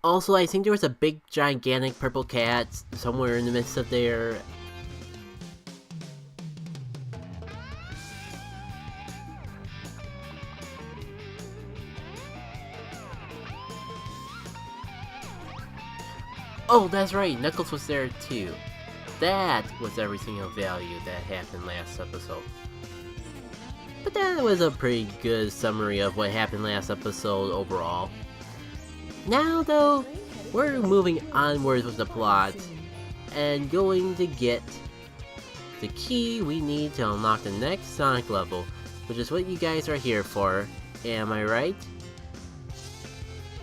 Also, I think there was a big, gigantic purple cat somewhere in the midst of there. Oh, that's right, Knuckles was there too. That was everything of value that happened last episode. But that was a pretty good summary of what happened last episode overall. Now though, we're moving onwards with the plot, and going to get the key we need to unlock the next Sonic level, which is what you guys are here for, am I right?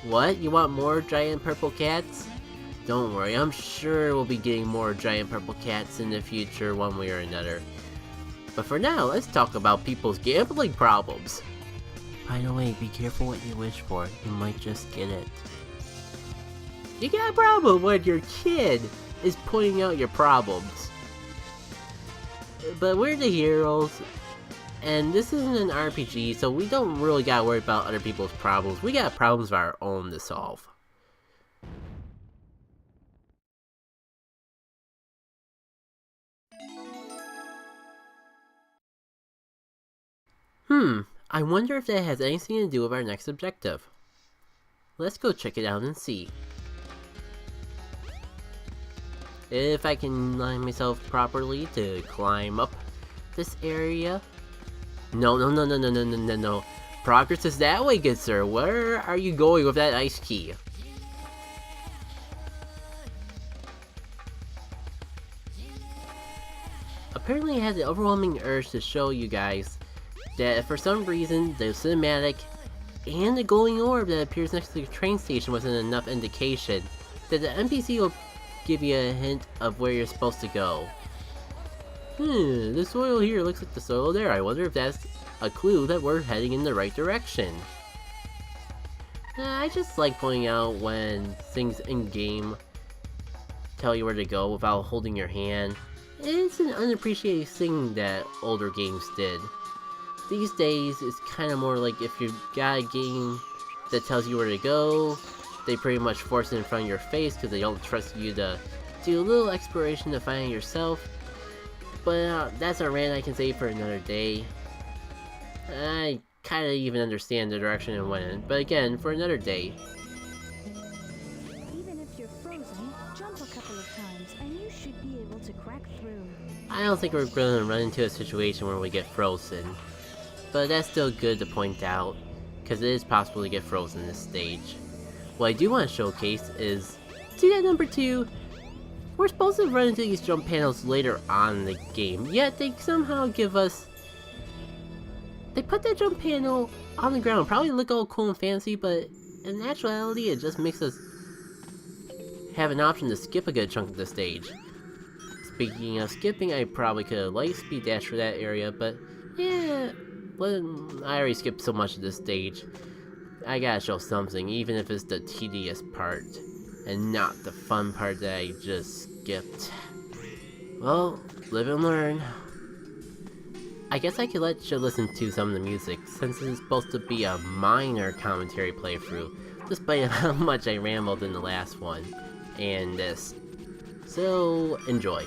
What? You want more giant purple cats? Don't worry, I'm sure we'll be getting more giant purple cats in the future one way or another. But for now, let's talk about people's gambling problems. By the way, be careful what you wish for, you might just get it. You got a problem when your kid is pointing out your problems. But we're the heroes, and this isn't an RPG, so we don't really gotta worry about other people's problems. We got problems of our own to solve. I wonder if that has anything to do with our next objective. Let's go check it out and see. If I can line myself properly to climb up this area. No. Progress is that way, good sir. Where are you going with that ice key? Apparently I had the overwhelming urge to show you guys that for some reason the cinematic and the glowing orb that appears next to the train station wasn't enough indication that the NPC will give you a hint of where you're supposed to go. The soil here looks like the soil there. I wonder if that's a clue that we're heading in the right direction. I just like pointing out when things in-game tell you where to go without holding your hand. It's an unappreciated thing that older games did. These days, it's kind of more like if you've got a game that tells you where to go, they pretty much force it in front of your face because they don't trust you to do a little exploration to find it yourself. But that's a rant I can save for another day. I kind of even understand the direction it went in, but again, for another day. Even if you're frozen, jump a couple of times and you should be able to crack through. I don't think we're going to run into a situation where we get frozen. But that's still good to point out, because it is possible to get frozen in this stage. What I do want to showcase is, see that number 2? We're supposed to run into these jump panels later on in the game, yet they somehow give us... They put that jump panel on the ground, probably look all cool and fancy, but in actuality it just makes us have an option to skip a good chunk of the stage. Speaking of skipping, I probably could have light speed dashed for that area, but yeah... But I already skipped so much of this stage. I gotta show something, even if it's the tedious part, and not the fun part that I just skipped. Well, live and learn. I guess I could let you listen to some of the music, since this is supposed to be a minor commentary playthrough, despite how much I rambled in the last one, and this. So, enjoy.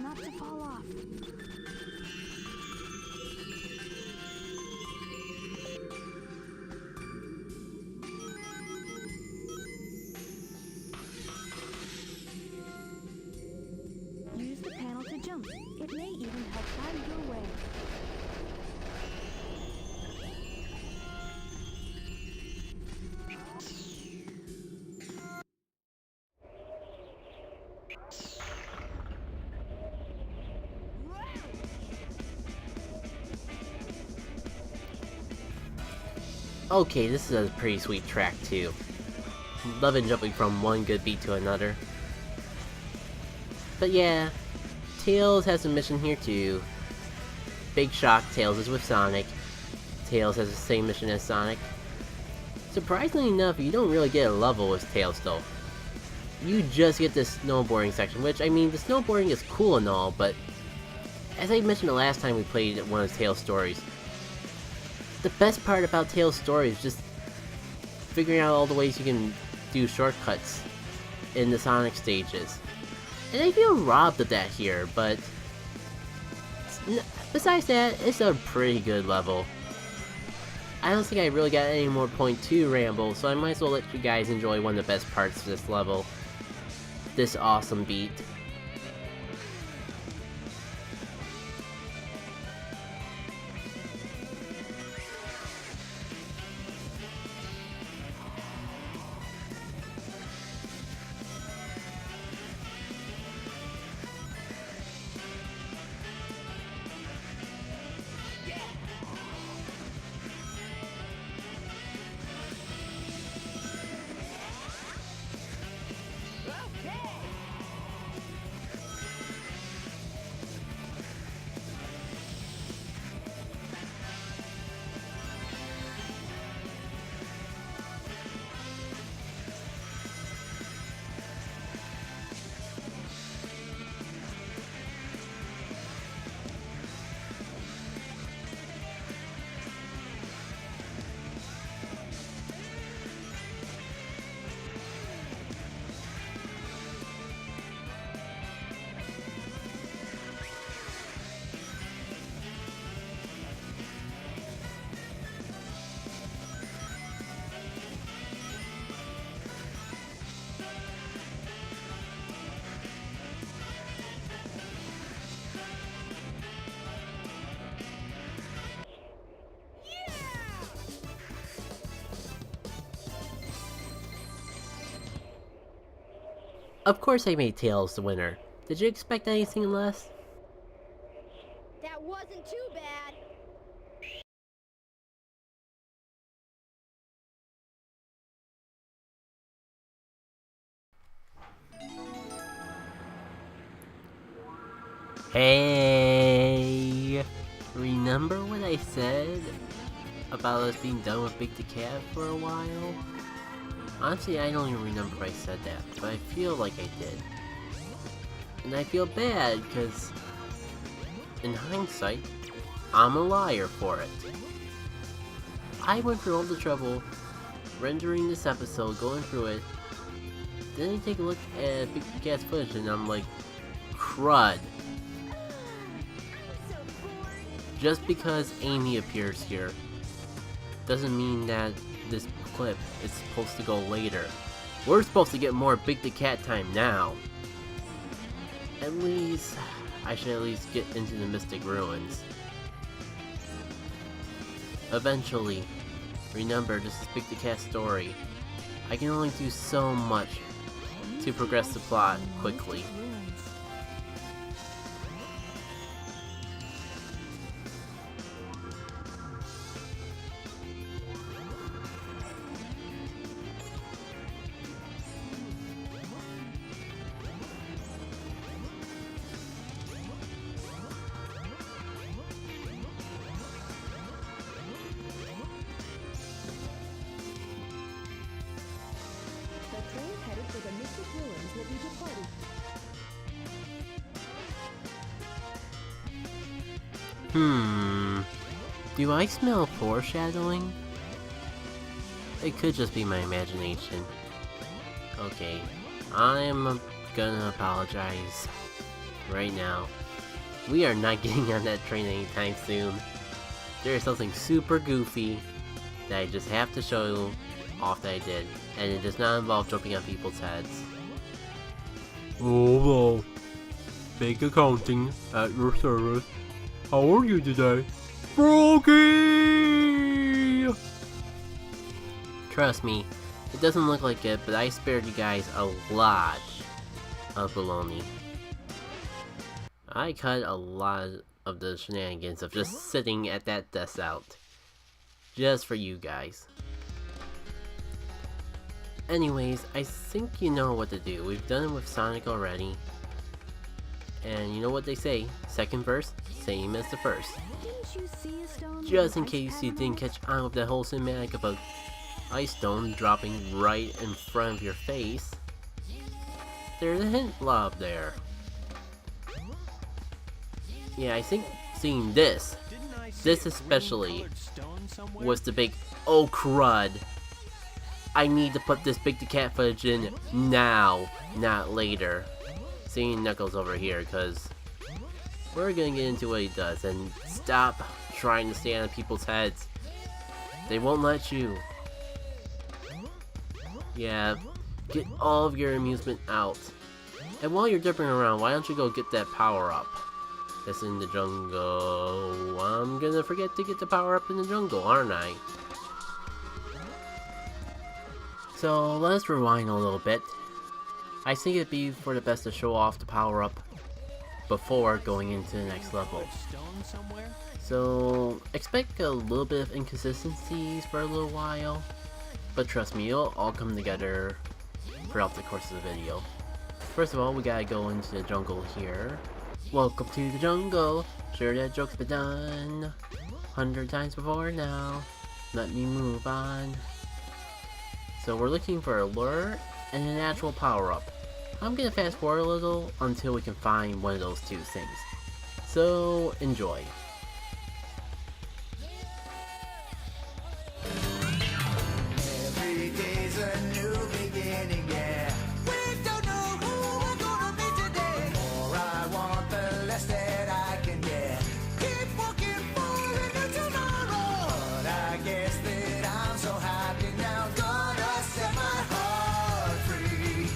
Not to fall off. Use the panel to jump. It may even help find your way. Okay, this is a pretty sweet track too. Loving jumping from one good beat to another. But yeah, Tails has a mission here too. big shock, Tails is with Sonic. Tails has the same mission as Sonic. Surprisingly enough, you don't really get a level with Tails though. You just get this snowboarding section, which, I mean, the snowboarding is cool and all, but as I mentioned the last time we played one of Tails' stories, the best part about Tails' story is just figuring out all the ways you can do shortcuts in the Sonic stages. And I feel robbed of that here, but besides that, it's a pretty good level. I don't think I really got any more point to ramble, so I might as well let you guys enjoy one of the best parts of this level. This awesome beat. Of course I made Tails the winner. Did you expect anything less? That wasn't too bad. Hey! Remember what I said about us being done with Big the Cat for a while? Honestly, I don't even remember if I said that, but I feel like I did. And I feel bad, because in hindsight, I'm a liar for it. I went through all the trouble rendering this episode, going through it, then I take a look at Big the Cat's footage and I'm like, crud. Just because Amy appears here doesn't mean that this clip is supposed to go later. We're supposed to get more Big the Cat time now. At least, I should at least get into the Mystic Ruins. Eventually. Remember, this is Big the Cat's story. I can only do so much to progress the plot quickly. Do I smell foreshadowing? It could just be my imagination. Okay, I'm gonna apologize right now. We are not getting on that train anytime soon. There is something super goofy that I just have to show you off that I did, and it does not involve jumping on people's heads. Hello, Big Accounting at your service. How are you today? Froggy! Trust me, it doesn't look like it, but I spared you guys a lot of baloney. I cut a lot of the shenanigans of just sitting at that desk out. Just for you guys. Anyways, I think you know what to do. We've done it with Sonic already. And you know what they say, second verse, same as the first. Didn't you see a stone with Just an in ice case you pattern on didn't it? catch on with that whole cinematic about ice stone dropping right in front of your face, there's a hint blob there. Yeah, I think seeing this especially, was the big, oh crud, I need to put this big the cat footage in now, not later. Seeing Knuckles over here, because we're gonna get into what he does, and stop trying to stand on people's heads. They won't let you. Yeah, get all of your amusement out. And while you're dipping around, why don't you go get that power up? That's in the jungle. I'm gonna forget to get the power up in the jungle, aren't I? So let's rewind a little bit. I think it'd be for the best to show off the power up before going into the next level. So expect a little bit of inconsistencies for a little while, but trust me, it'll all come together throughout the course of the video. First of all, we gotta go into the jungle here. Welcome to the jungle. Sure, that joke's been done 100 times before now. Let me move on. So we're looking for a lure and an actual power-up. I'm gonna fast forward a little until we can find one of those two things. So enjoy. Every day's a new beginning, yeah. We don't know who we're gonna be today. More I want, the less that I can get. Keep working for a new tomorrow. But I guess that I'm so happy now. Gonna set my heart free.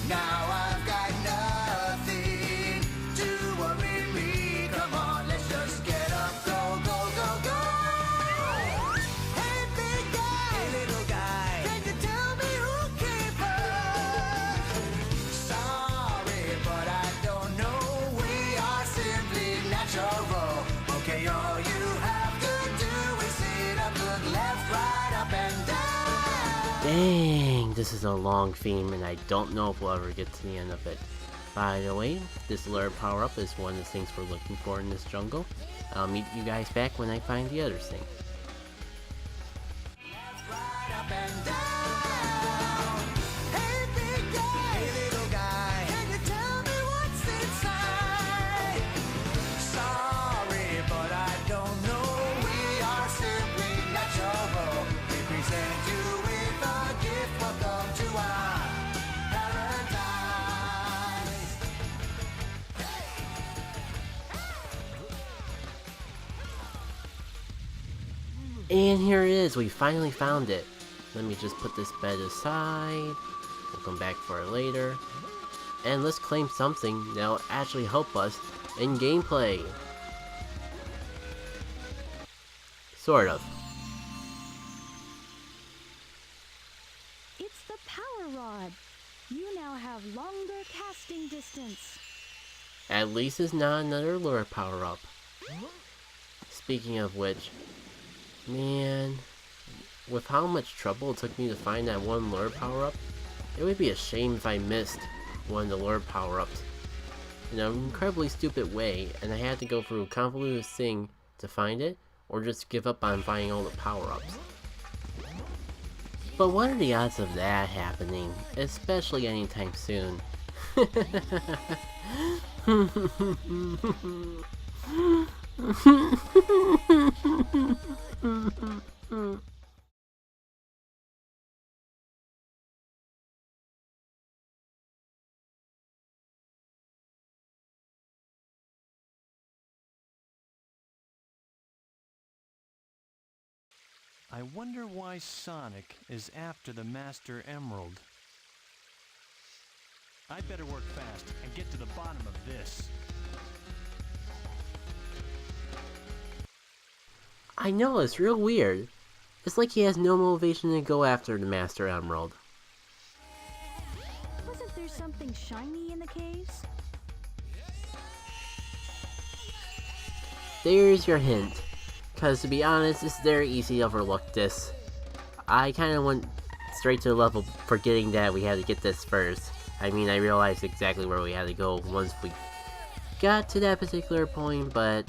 Now I've got nothing to worry me. Come on, let's just get up, go, go, go, go. Hey, big guy, hey, little guy, can you tell me who came first? Sorry, but I don't know. We are simply natural. Okay, all you have to do is sit up, look left, right, up and down. Dang, this is a long theme and I don't know if we'll ever get to the end of it. By the way, this lure power-up is one of the things we're looking for in this jungle. I'll meet you guys back when I find the other thing. Right up and down. Hey, big guy, hey, little guy, can you tell me what's inside? Sorry, but I don't know. We are simply natural. We present you with a gift. Welcome to our paradise. And here it is, we finally found it. Let me just put this bed aside. We'll come back for it later. And let's claim something that'll actually help us in gameplay. Sort of. It's the power rod. You now have longer casting distance. At least it's not another lure power-up. Speaking of which, man, with how much trouble it took me to find that one lure power-up, it would be a shame if I missed one of the lure power-ups in an incredibly stupid way, and I had to go through a convoluted thing to find it, or just give up on finding all the power-ups. But what are the odds of that happening, especially anytime soon? I wonder why Sonic is after the Master Emerald. I'd better work fast and get to the bottom of this. I know, it's real weird. It's like he has no motivation to go after the Master Emerald. Wasn't there something shiny in the caves? There's your hint. Because to be honest, it's very easy to overlook this. I kind of went straight to the level forgetting that we had to get this first. I mean, I realized exactly where we had to go once we got to that particular point, but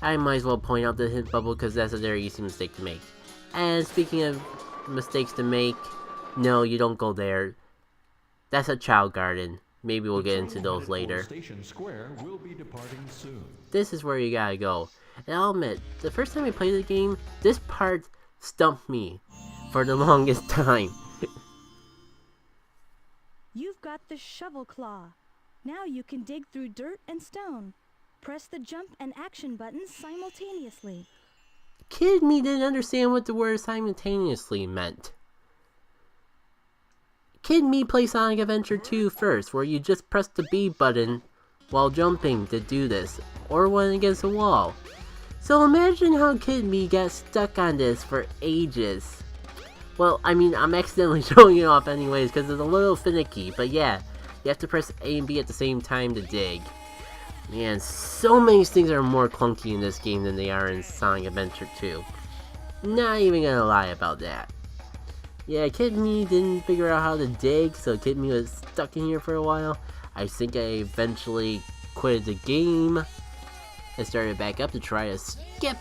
I might as well point out the hint bubble because that's a very easy mistake to make. And speaking of mistakes to make, no, you don't go there. That's a child garden. Maybe we'll get into those later. Station Square will be departing soon. This is where you gotta go. And I'll admit, the first time I played the game, this part stumped me for the longest time. You've got the shovel claw. Now you can dig through dirt and stone. Press the jump and action buttons simultaneously. Kid me didn't understand what the word simultaneously meant. Kid me play Sonic Adventure 2 first, where you just press the B button while jumping to do this, or when against a wall. So imagine how Kid me got stuck on this for ages. Well, I mean, I'm accidentally showing it off anyways because it's a little finicky, but yeah, you have to press A and B at the same time to dig. Man, so many things are more clunky in this game than they are in Sonic Adventure 2. Not even gonna lie about that. Yeah, Kid Me didn't figure out how to dig, so Kid Me was stuck in here for a while. I think I eventually quitted the game and started back up to try to skip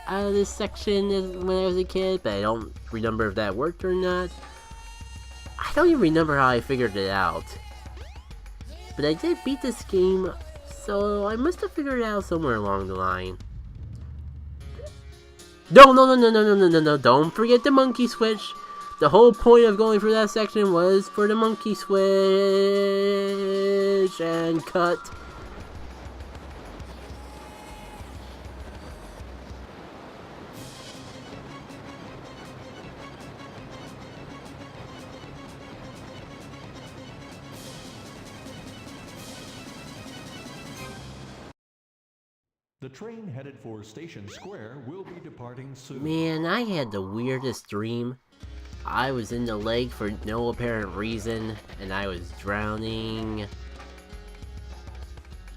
out of this section when I was a kid, but I don't remember if that worked or not. I don't even remember how I figured it out. But I did beat this game, so I must have figured it out somewhere along the line. No, don't forget the monkey switch. The whole point of going through that section was for the monkey switch and cut. The train headed for Station Square will be departing soon. Man, I had the weirdest dream. I was in the lake for no apparent reason, and I was drowning.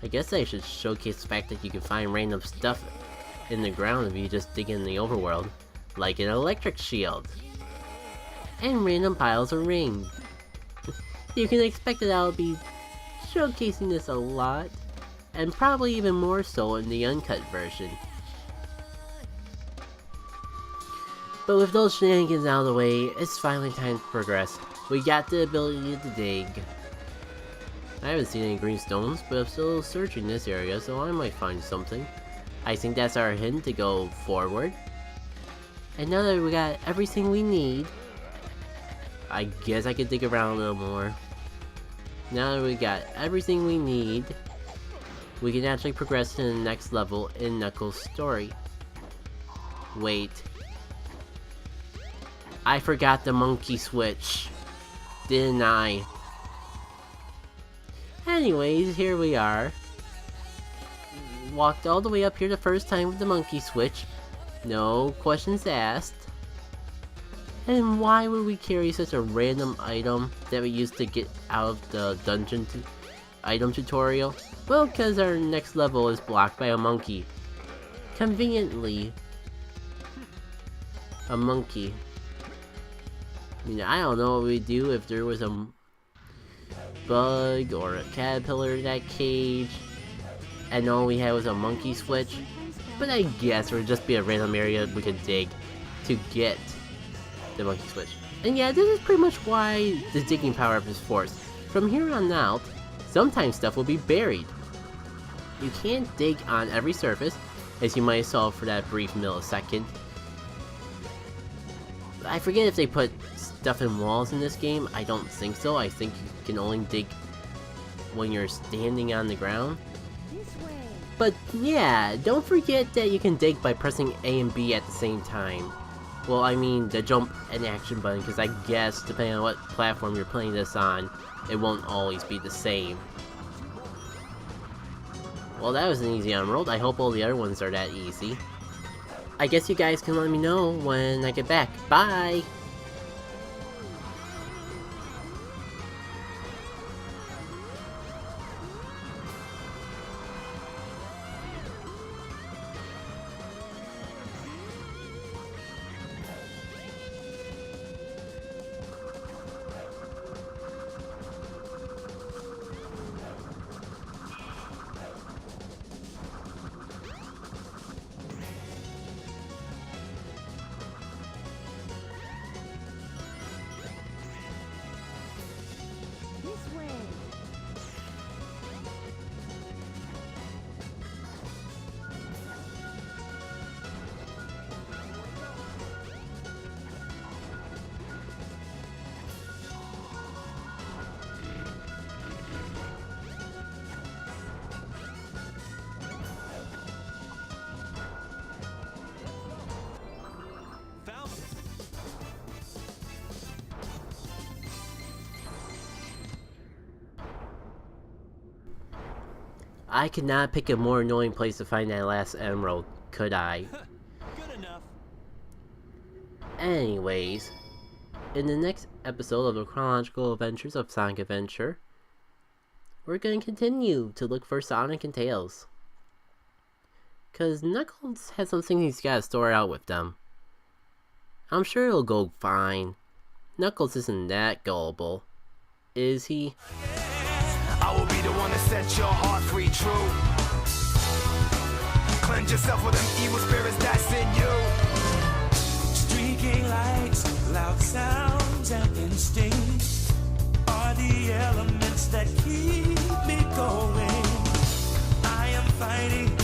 I guess I should showcase the fact that you can find random stuff in the ground if you just dig in the overworld, like an electric shield, and random piles of rings. You can expect that I'll be showcasing this a lot, and probably even more so in the uncut version. But with those shenanigans out of the way, it's finally time to progress. We got the ability to dig. I haven't seen any green stones, but I'm still searching this area, so I might find something. I think that's our hint to go forward. And now that we got everything we need, I guess I could dig around a little more. Now that we got everything we need, we can actually progress to the next level in Knuckles' story. Wait. I forgot the monkey switch, didn't I? Anyways, here we are. Walked all the way up here the first time with the monkey switch. No questions asked. And why would we carry such a random item that we used to get out of the dungeon item tutorial? Well, because our next level is blocked by a monkey. Conveniently, a monkey. I mean, I don't know what we'd do if there was a bug or a caterpillar in that cage and all we had was a monkey switch, but I guess it would just be a random area we could dig to get the monkey switch. And yeah, this is pretty much why the digging power-up is forced. From here on out, sometimes stuff will be buried. You can't dig on every surface, as you might have saw for that brief millisecond. I forget if they put stuff in walls in this game. I don't think so. I think you can only dig when you're standing on the ground. This way. But yeah, don't forget that you can dig by pressing A and B at the same time. Well, I mean the jump and action button, because I guess depending on what platform you're playing this on, it won't always be the same. Well, that was an easy on-roll. I hope all the other ones are that easy. I guess you guys can let me know when I get back. Bye! I could not pick a more annoying place to find that last emerald, could I? Good enough. Anyways, in the next episode of the Chronological Adventures of Sonic Adventure, we're going to continue to look for Sonic and Tails. Cause Knuckles has something he's gotta sort out with them. I'm sure it'll go fine. Knuckles isn't that gullible, is he? I will be the one to set your heart free, true. Cleanse yourself with them evil spirits that's in you. Streaking lights, loud sounds, and instincts are the elements that keep me going. I am fighting